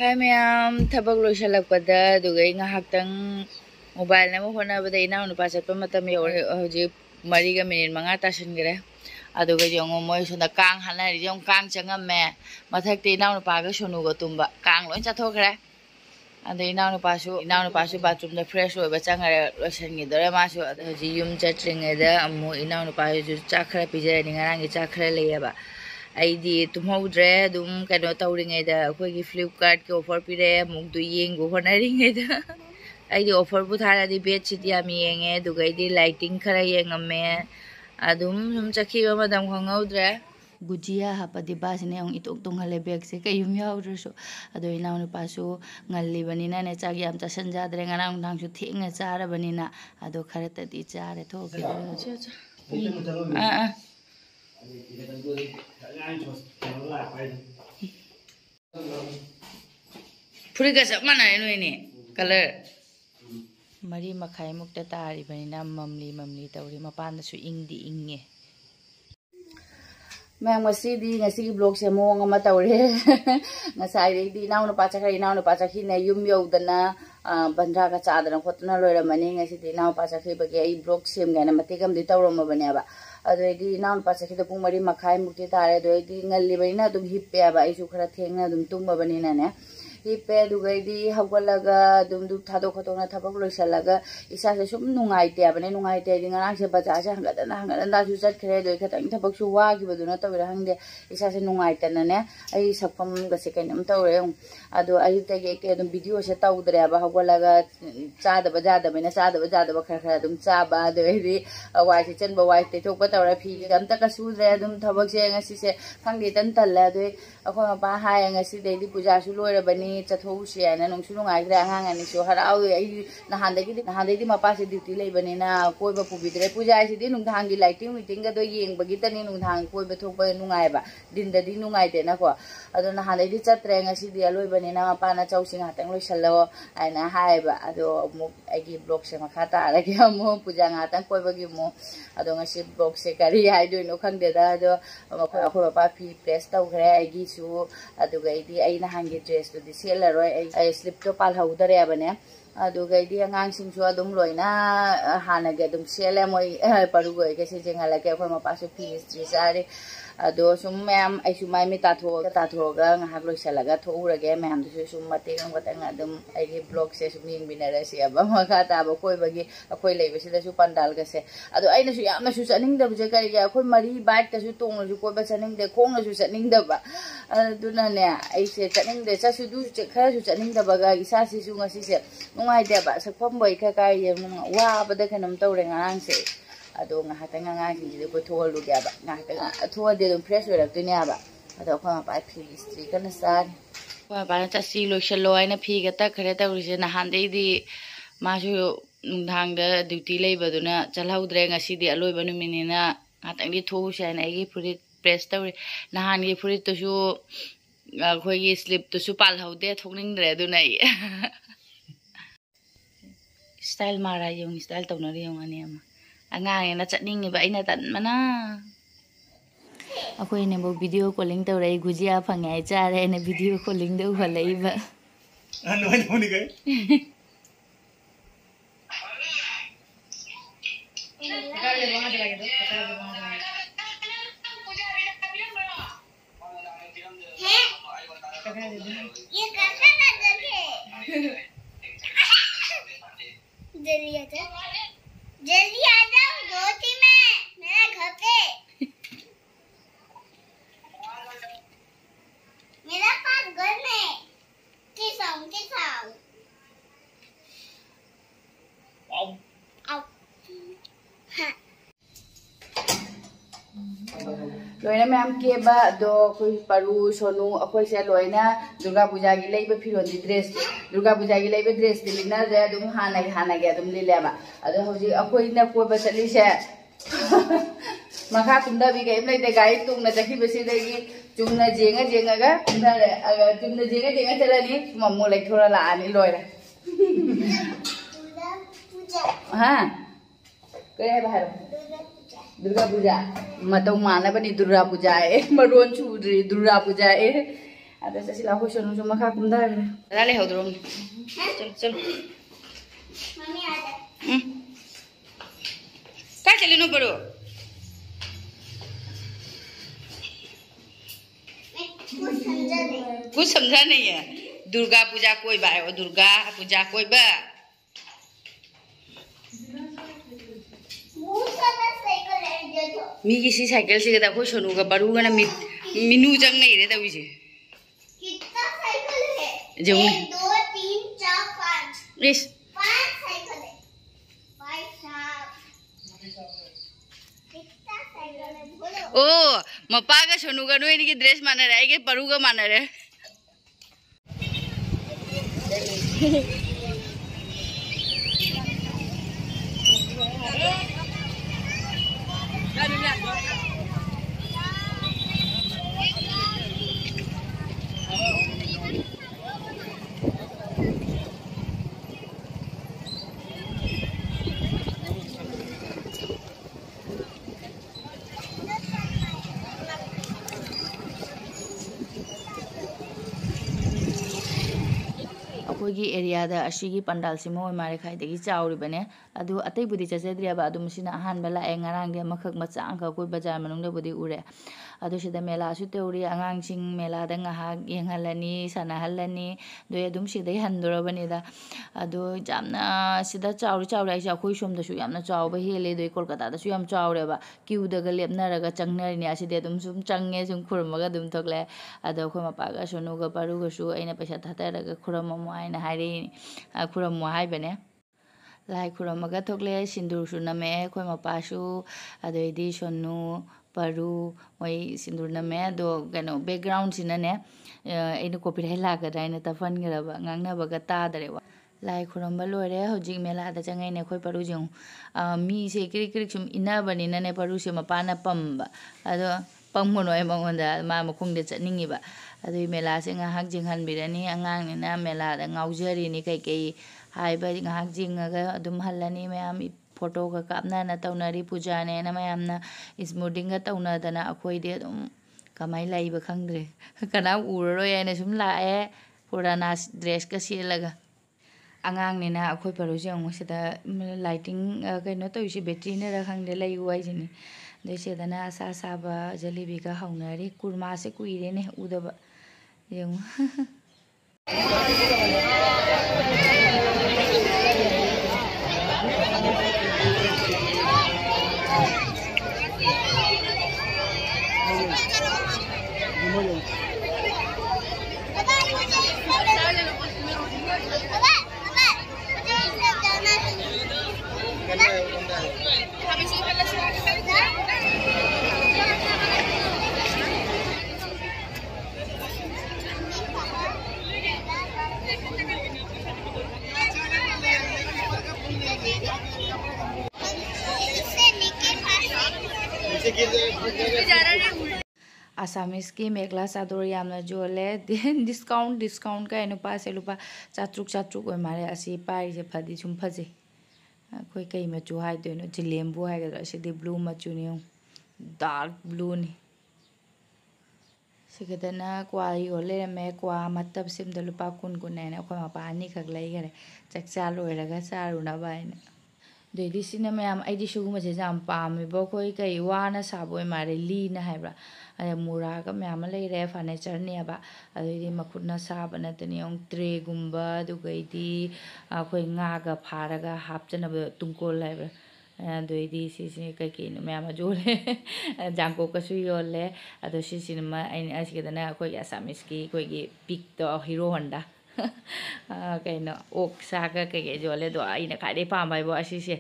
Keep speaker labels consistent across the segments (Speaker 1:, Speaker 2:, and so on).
Speaker 1: Hai ma'am थबक लोइसलकपदा दुगै ngahakang mobile na mo honabada ina no pasatpa matam yore hoji 3 minute 5 tasanggre aduga yong moi sona kang hanari yong kang changame mathakti ina no paga sonu go tumba kang loi chathokre ade ina no pasu bathroom da fresh oi ba changare losangi dore masu hoji yum chatringe da amu ina no pasu chakhra pijare ni ngarang gi chakhra leyaba ID तुम्हारे दुम कनो तौरिंगे दा कोई फ्लिपकार्ट के offer पिरे मुक दु येंगो होनरिंगे दा ID offer बुथारा दी bedsheet याम येंगे दुगैदी lighting खरा येंगमे अदुम सुम चखिबा मदम खंगौद्रे गुजिया हापदी बासने ओं इतोक तोंगले बैग से कयुम याउद्रसो अदो इनाउ नुपासु ngल्ली बनिना ने चाग याम चसन जाद्रे ngana उंधांसु थेंगना चारा बनिना अदो खरतदी चारे थोके फुरी का सब मना नोइने कलर मरी मखाई मुक्ता तारी बनिना ममली तौरी मपानदसु इंगदी इंगे ma'am ngasi blog se mong ama tawre ngasai di naw no pacha ne yum yodana bandra ka chadana khotna loira mani ngasi di naw pacha khi bage ai blog sem ga na mategam di tawro ma bane ba ado di naw pacha khi da pung mari makhai mukti tare do di ngalli baina dum hippe ba ai su khara thengna dum tumba bani na ne hippe du gai di hawalaga dum du thado khotona thabak loisalaga isa se sum nungai te abane nungai te di ngarang se baja se hangada su chat khre do khatang thabak su wa gi baduna tawira hangde isa se nungai tana ne ai sakpam ga se kainam tawre ado ai te ke dum video se tawdre ba hawalaga cha da baja da bena cha da ba khara dum cha ba do ri wai se chen ba wai te thok ba tawra phi gam ta ka su dre dum thabak se ngasi se khangdi tan tal la do akho ma ba ha ngasi de di puja su loira bani chathou se na nong su ngai gra hang ani su harau ai nahan de mapa se duty lei bani na koi ba pubidre puja ai di nung thang gi lighting meeting ga do yeng ba gi tani nung thang koi ba thok ba nungai ba din da di nungai te na ko ado nahan de chatre ngasi di aloi bani na mapa na chau sing hatang loi sallo ai na hai ba ado mu ai gi blog se makha ta ra gi mu puja nga tang koi ba gi mu ado ngasi blog se kari ai do no khang de da ado ko ba phi press tau khre ai gi su ado ga di ai na hang gi dress to di sel roi ai slip to pal hau dare bane adu gai di angang sing su adum loina hana ge dum sele moi paru goi ke se jengala ke ko ma pasu ph3 sare ado sum ma'am ai su mai mi ta tho ga ngahak loi salaga tho urage ma'am du sum mate ngam batang adum ai ge blog se sum ning binara se aba ma kha ta ba koi bagi akoi lei besi da su pandal ga se ado ai na su yam na su chaning da buje kari ga akoi mari bike ta su tong na su koi ba chaning de khong na su chaning da ba adu na ne ai se chaning de cha su du kha su chaning da ba ga isa si su ngasi se nungai de ba sakpam boi kha kai ye wa ba da khanam tawre ngang se ado nga hata nga ngang ji ko thol lu ga ba nga hata thol de dum fresh rak tu ne ba ado ko ma pa ph3 kana sar ko ba na cha si lo shalo ai na phi ga ta khare ta ri se na han de di ma su nung da duty lei ba du na chalhau dre nga si di aloi ba nu mini na atang di tho se na gi puri press ta ri na han gi puri to su khoi gi slip to su pal hau de thokning dre du nai style mara yung style tau na ri yung ani ama angang na chatning ba ina tan mana akoi ne bo video calling tau rai gujia phangai cha re ne video calling de halai ba
Speaker 2: ano ni kai
Speaker 3: ये कैसे नजर है जल्दी आ जाओ धोती में मेरे घर पे मेरा पास घर में किसाऊ आओ हाँ
Speaker 1: लोइना मैम के बा दो कोई पारू सोनू अखोई से लोइना दुर्गा पूजा की लेबे फिरोन दी ड्रेस दुर्गा पूजा की लेबे ड्रेस दिलिना रे दुम हाना गे दुम लिलेबा अदो होजी अखोई ना को बसली से मखा तुमदा भी गेम लेते गाई तुम न जखी बसी देगी तुमना जेंगा गा तुमना तुमना जेंगा चलनी मम्मो ले थोड़ा लानी लोइरा हां करे बाहर दुर्गा पूजा मतौ माना बनी दुर्गा पूजा ए मरोन छुद्री दुर्गा पूजा ए ada sesi lau hoshonu cuma kakum dah. Lale hau dorong. Chal.
Speaker 3: Mummy आ जा
Speaker 1: Kah चले नो बड़ो. कुछ समझा नहीं है. दुर्गा पूजा कोई बाय और दुर्गा पूजा कोई बा. मी किसी साइकिल से कदा कोई सोनू का बड़ू का ना मिनू जंग नहीं रहता उसे.
Speaker 3: कितना साइकिल है?
Speaker 1: जो
Speaker 3: 1 2 3 4 5
Speaker 1: इस
Speaker 3: 5 साइकिल है. भाई साहब कितना साइकिल है बोलो.
Speaker 1: ओ मप्पा का सोनू का नो इनकी ड्रेस माना रहा है कि बड़ू का माना रहा है. अखोगी एरिया दा अशिगी पंडाल सिमो मारे खाइदगी चाउरिबने अदु अतै बुदि चजेद्रियाबा अदु मसिना अहान बला ए ngarang de मखक मचा अंग कोइ बाजार मनुंग दे बुदि उरे अदु सिदा मेला सु तेउरि अंगांग सिंग मेला दा ngहा yengalani sanahalani दोय अदुम सिदै हन्दोरबनि दा अदु जामना सिदा चाउरि चाउरि आइ अखोइ सोम दसु यामना चाउबा हेले दोय कोलकाता दसु याम चाउरेबा क्यू दगा लेपनारगा चंगनरिनि आसिदे अदुम सुम चंगे सुम खुरमगा अदुम थोकले अदु खो मपागा सोनुगा पारुगसु अइना पैसा थातारगा खुरममो आइना हाइरि खुरममो हाइबने लाई खुरमगा थोकले सिंदूर सु नमे खो मपासु अदुइदि Sonu paru moi sindur na me do kano background sinane eno copyright lagada ina tafan garaba ngangna baga ta dare wa lai khuramba lore hojik mela da changai ne khoi paru jung mi se kri kri sum ina bani na ne paru se mapana pamba ado pangmono e mangonda ma makhung de chatningi ba ado mela se nga hak jinghan birani angang ni na mela da ngaujari ni kai kai hai ba nga hak jinga adum hallani mayam photo का कापना न तौनारी पूजा ने न मैमना इस modding तौना दना अखोइदे अदुम कमाई लाइब खंगद्रे कना उररो याने सुम लाए पुराना ड्रेस का सेलगा अंगांग ने ना अखोइ परोजे अंगसिदा लाइटिंग कइनो तोइसे बैटरी ने रखंगदे लाई वाइजनी देसे दना सा साबा जलेबी का हौनारी कुरमा से कुइरे ने उदबा यंग आसामीस की मेखला चादर यामना जोले डिस्काउंट का नुपा से लुपा चात्रुक ओइ मारे असि पाइसे फदि सुम फजे कोई कई मचु हाय दोनो जिलेम्बु हाय गदर सिदि ब्लू मचु नि डार्क ब्लू नि सिगदना क्वा योले मे क्वा मतब सिम द लुपा कुन ने अखो मपा नि खक लै गरे चकचा लोइरगा चारुना बायना देदी सिना मैम आइदि सुगुम जे जाम पामे बो कोई कई वाना साबोय मारे ली ना हाइब्रा अरे मुरा का मैम लेरे फर्नीचर ने बा अदि मखुना साब नतनी ओं ट्रे गुम्बा दुगैदि अखोय nga ga pharaga hapchana tungkol लाइब्रा अदि सिसि कई कई मैम जोले जांको कसु योले अदो सिसिनमा आइन आसिगदना अखोय आसामीस की कोई की पिक तो हीरो होंडा कहीं ओक सागा कई जोले दो अना खाई पाब असे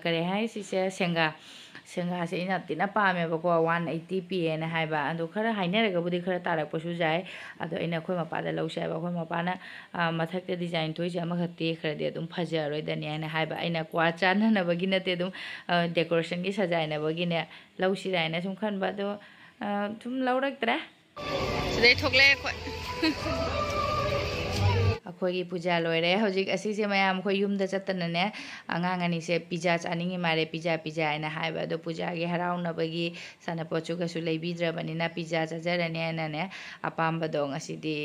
Speaker 1: करें से सेंगा से इन तीना पामेबको 180 पीएन है खर हाइनरगबुदी खर तारपसु जाए अखोई मपाद लौसे अखोई मपाना मथक डिजाइन थोइसे तेखरदे अदुम फजरोइदनी है क्वा चाननबगी नते डेकोरेशन की सजाइनबगीने लौसिराइना सुम खनब अदो सुम लौरक्तरे सिदै थोकले अखोगी पूजा लोरे हजिक असीसे मयाम खो युमदा चतनने आंगांग अनीसे पिज्जा चानिंगी मारे पिज्जा आइना हाइबा दो पूजा गे हराउनबगी सानापोचु कसु लेबिद्रबनिना पिज्जा चाजरने आइनाने अपाम्बदो ngasiदी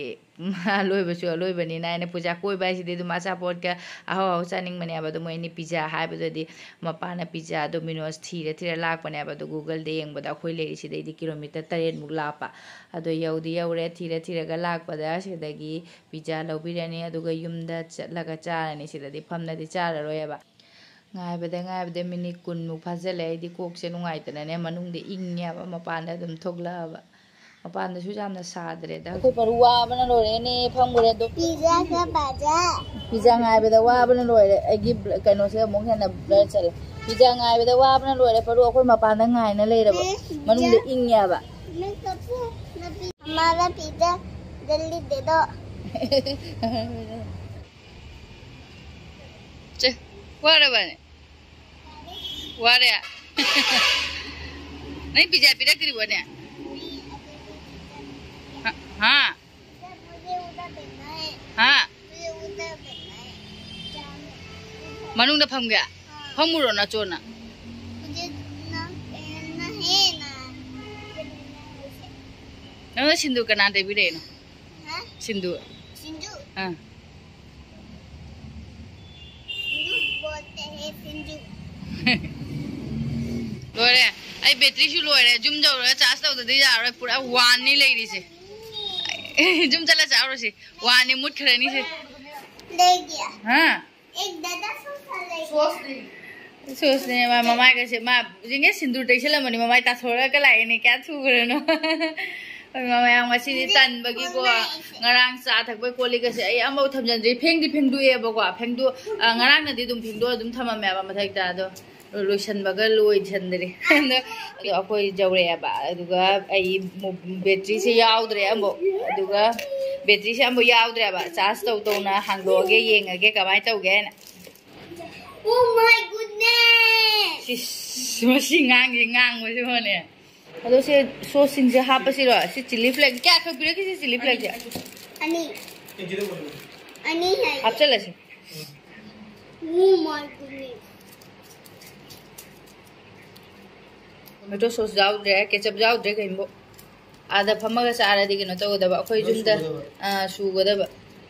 Speaker 1: लोइबसु लोइबनिना आइना पूजा कोइबा आइसिदी दुमा चापोटका आहो आहो चानिंगमने आबदो Moini pizza हाइबदोदी मपाना pizza Domino's थीरे लाकपने आबदो Google दे येंगबदा अखोइ लेरिसिदैदी किलोमीटर 7 मुक लापा अदो यौदी you're थीरे लाकपदा सिदगी pizza लौबिरनी अदुगा युमदा चटलगा Charani सिददी फमनदी चाररोयबा ngaibada minute 10 mu phajale aidi kokse nungaitana ne manungde ingnyaba mapanda dum thoglaba mapanda su jamna sadre da ko paruwa bana lore ne phamgure do
Speaker 3: pizza ka baja
Speaker 1: pizza ngaibada wa bana lore agi kaino se mong hena blur chal pizza ngaibada wa bana lore paru akoi mapanda ngai na leiraba manungde ingnyaba
Speaker 3: मैं कपू हमारा pizza जल्दी दे दो
Speaker 1: चे वारे बने वारे नहीं pizza पिरा करी बने हाँ
Speaker 3: मुझे उधर भेजना है
Speaker 1: हाँ
Speaker 3: मुझे उधर भेजना है
Speaker 1: मनुंग ना फम गया फमुरो ना चोना
Speaker 3: मुझे ना पहनना है
Speaker 1: ना सिंधु का नाते भी रहना
Speaker 3: हाँ
Speaker 1: सिंधु
Speaker 3: सिंधु
Speaker 1: हाँ
Speaker 3: सिंधु बोलते हैं सिंधु
Speaker 1: लोरे आई बैटरी शू लोरे जुम जाओ रे चार्ज तो दे जा रे पूरा वान नहीं ले रही से जुम चला जाओ से वान नहीं मुठ खरनी से
Speaker 3: ले गया
Speaker 1: हाँ
Speaker 3: एक दादा
Speaker 1: सोच ने मामा कैसे माँ जिंगे सिंधु टेक्सला मनी मामा ता थोड़ा का लाए ने क्या थू करे no mama yang masih di tan bagi ko ngarang sa thak bai koli ka se ai amau thamjan ri phengdu e ba ko phengdu ngarang na di dum phengdu dum thama me ba mathai ta do lotion baga loi chandre ado akoi jawre ba aduga ai battery se yaudre ambo aduga battery se ambo yaudre ba charge tau na hangdo ge yengage kamai tau ge na
Speaker 3: oh my goodness
Speaker 1: masi ngang mo se hone अदो से सोसिंग से हाप से रो से chilli flakes क्या खा पिरे की chilli flakes है
Speaker 3: अनि है
Speaker 1: आप चले से
Speaker 3: oh my goodness
Speaker 1: tomato sauce जाउ दे केचप जाउ दे कहिबो आदा फमगा सारा दि किनो तो दबा अखोय जुमदा सुगदब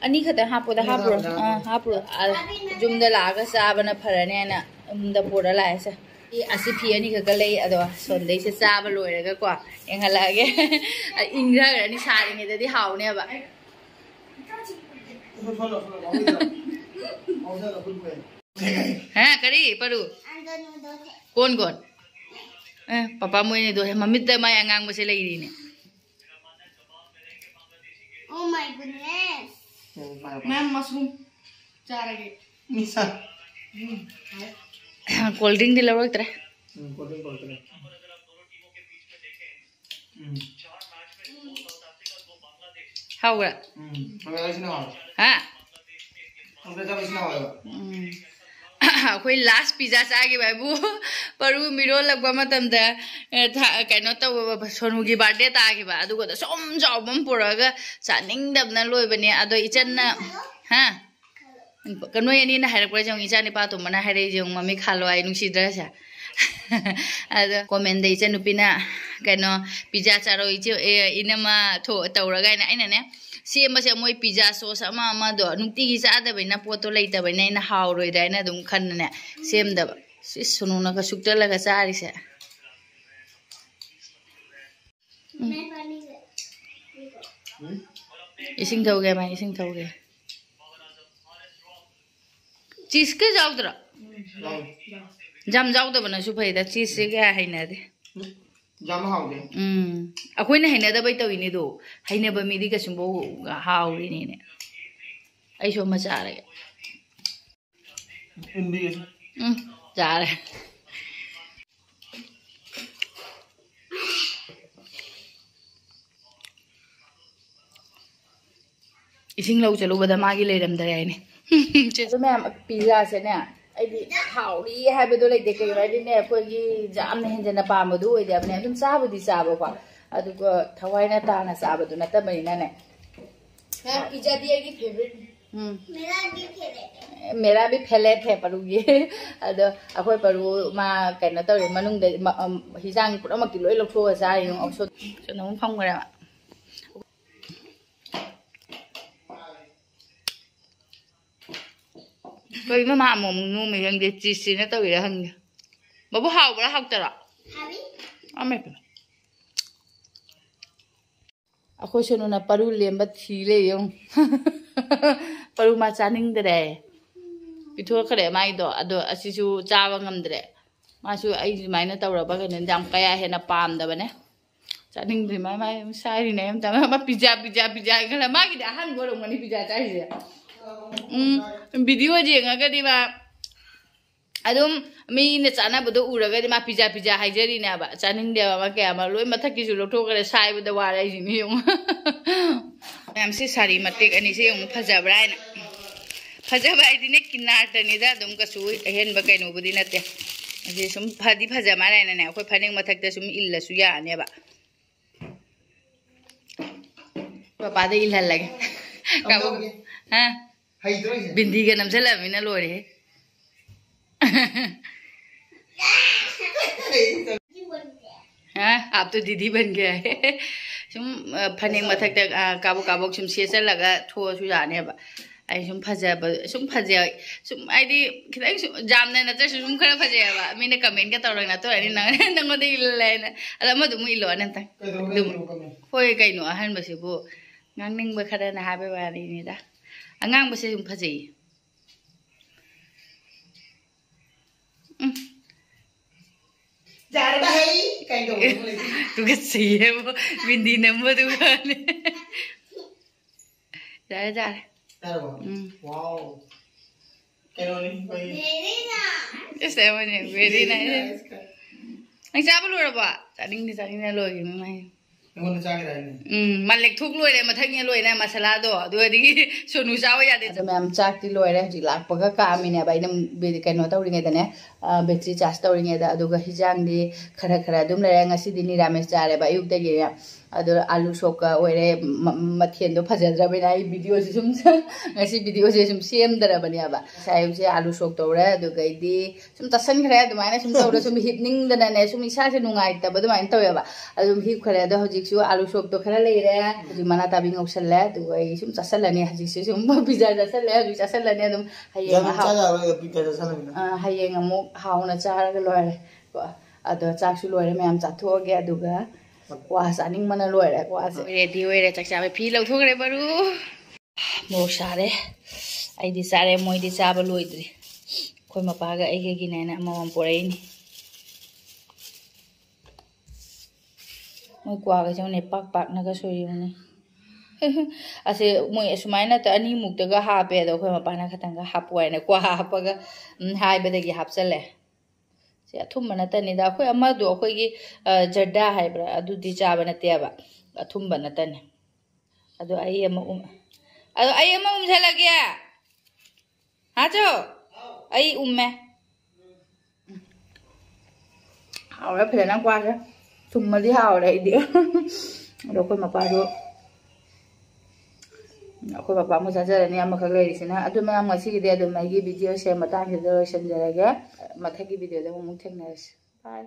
Speaker 1: अनि खता हापोदा हाप्रो जुमदा लागा साबना फरने ना उमदा पोरा लायसा असी फियनी खगले अदो सोंदे से चाबा लोयरगा को एंगलागे इंग्रागनी सारिने ददि हावने बा हां करी परू कौन पापा मोइने दो है मम्मी त माय अंगांग बसे लेइरिने
Speaker 3: oh my goodness
Speaker 2: ma'am mushroom चारगे निशा
Speaker 1: कोल्ड ड्रिंक दिला रोकतरे
Speaker 2: कोल्ड ड्रिंक बोलते
Speaker 1: हाउगा
Speaker 2: हमें ऐसे ना
Speaker 1: हां
Speaker 2: उनके जब ऐसे ना होगा
Speaker 1: कोई लास्ट पिज्जा चागे बाबू परू मिरो लगबा मतमदा कइनो तव सोनुगी बर्थडे तागिबा अदुगो द सोम जावबम पुरगा चानिंगदबना लोइबने अदो इचन्ना हां कनो यानी ना हाइरक पर जोंग इचानी पातो मना हाइरे जोंग मम्मी खालो आई नुसिद्रसा अदो कमेन्ट दे इचनुपिना कइनो पिज्जा चारो इचे इनमा थो तौरगा आइना ने सेमसे मोय पिज्जा सॉस अमा अमा दो नुक्तिगी चादबैना पोतो लैतबैना इन हाउरोइदाइना दुम खन्नने सेमदब सुनुना का सुक्तलगा चारिसे
Speaker 3: मैं पानी
Speaker 1: इसिंग थौगे भाई इसिंग थौगे चीज के जाउद्रा जाम जाउदबना सु फैदा चीज से क्या हैना दे
Speaker 2: जाम हाउगे
Speaker 1: अखोइना हैनदबै तविनी दो हैनब मिदी कसुंबो हाउरिनी ने आइसो मचारे
Speaker 2: हिंदी
Speaker 1: जारे इसिंग लौ चलो बदा मागी लेरमदरे आइने तो मैम पिज्जा से ने आइदी हाउरी हाइबदो लेदे कई राइदिने अखोगी जामने हेंजना पामदो ओइदे अपने अदुम चाबुदी चाबो को अदुगो थवाइना ताना चाबदो नतबैना ने पिज्जा दी आइगी फेवरेट मेरा भी फैले थे परू ये अदो अखोय परू मा कनो तौरे मनुंग दे हिजांग पुरमकी लोय लौथो जा yung औसो नम फंगरा कोई मा मोम नु मे हंग दे चिसी न तौरे हंग बाबू हावबरा हावतरा
Speaker 3: हावी
Speaker 1: अमे अखोय सोनुना परू लेम्बा थीले yung परू मा चानिंग दरे पिथो खरे माइदो अदो असिसु चावा ngamdre मासु आई जुमाइना तौरबा कने जाम कया हेना पामदबने चानिंग दे माइ साइरि ने हम मा पिज्जा गला मागी दे हान गोरो मनी पिज्जा चाइसे वीडियो जेंगागदि मा अदुम मीने चानाबदो उरगदि मा पिज्जा हाइजरिने बा चानिंग दे मा कया मा लोय मथकिसु लोथोकरे साइबदा वाराइ जिनि yung मैम से सारी मतेक अनि से yung फजाब्राइना फजाबा आइदिने किनारतनी दा दुम कसु अहेन बा कैनो बुदि नते अजे सुम फदी फजा माराइना ने अखोय फनिंग मथकते सुम इल्लसु याने बा पापा दे इल्हल लगे काबो हां बिंदी के नमसलमिना लोरे हाँ आप तो दीदी बन गया है सुम फनिंग मथक काबो काबो सुम सेचल लगा थोसु जाने बा आई सुम फजे सुम आइदी खिदाई जामने नत्र सुम खरा फजे बा मीने कमेंट का तौरना तो अनि नंगो दे इल्लेना अला मदुम इलो नंत दुम होय कइनो अहन बसिबो ngang ba khara na ha ba wani ni da angang ba se sum phaji
Speaker 2: jar ba hai kai do
Speaker 1: tu ke si hai wo bindi number tu ne jar
Speaker 2: wow kai do ni pai
Speaker 3: very nice
Speaker 1: just very nice anh cha ba lo ra ba cha ding na lo gi mai मालिक थुक लोरे मथंगे लोइना मसाला दो दुदी सोनु चाव यादे ma'am चाकती लोरे हजि लापगा कामिने बाइना कनो तौरिङे दने बैटरी चार्ज तौरिङे दा अदुगा हिजांगदि खरा दुम लेरे ngasi दिनि रामेश चारे बा युक तगे अदु आलू सोका ओरे मथेन दो फजद्रबेना ई वीडियो से सुम ngasi वीडियो से सुम सेम दरबने बा सायु से आलू सोक तौरे अदुगा इदि सुम तसन खरा दुमाइना सुम तौरे सुम हिपनिंग दने सुम इसा से नुंगाइ तब दुमाइन तौया बा अदुम हिप खरा द हजि सु आलू सोक तो खरा लेरे हजि मना ताबि ngौसले दुगा ई सुम चसलने हजि से सुम पिज्जा चसले हजि चसलने दुम हायेंग हायेंग अमु हाउना चारगा लोरे अदो चाकसु लोरे मैम चाथोगे अदुगा वा चानिंग मना लोरे वा रेडी होइरे चाकसाबे फी लौथोगरे बरु मो सारे आइदि सारे मोइदि चाबा लोइद्रि खोइ मपागा आइगे गिनाना मम पोराइनि मोइ क्वागा जौने पाक नगा सोइयुने असे मोइ असुमाइना त अनि मुक्तगा हापे दो खोइ मपाना खतंगा हापवाइना क्वा हापगा हाइबदगी हापचले से अथुम नतनी दा खोइ अमदो खोइगी जड्डा हाइब्रा अदुदि चाबा नतेबा अथुम नतनी अदो आई अमा उमझलगे हाचो आई उम्मे हावरा फेना क्वाजा थुम्मदि हावरा इदि अदो खोइ मपादो अखोय बापा मु जाजरनी अमखक लेरिसिना अदु मयाम ngasiगि अदु माइगी वीडियो से मतांग हिदो लोइसनजरगे मथकी वीडियो दे मु थेंगनास बाय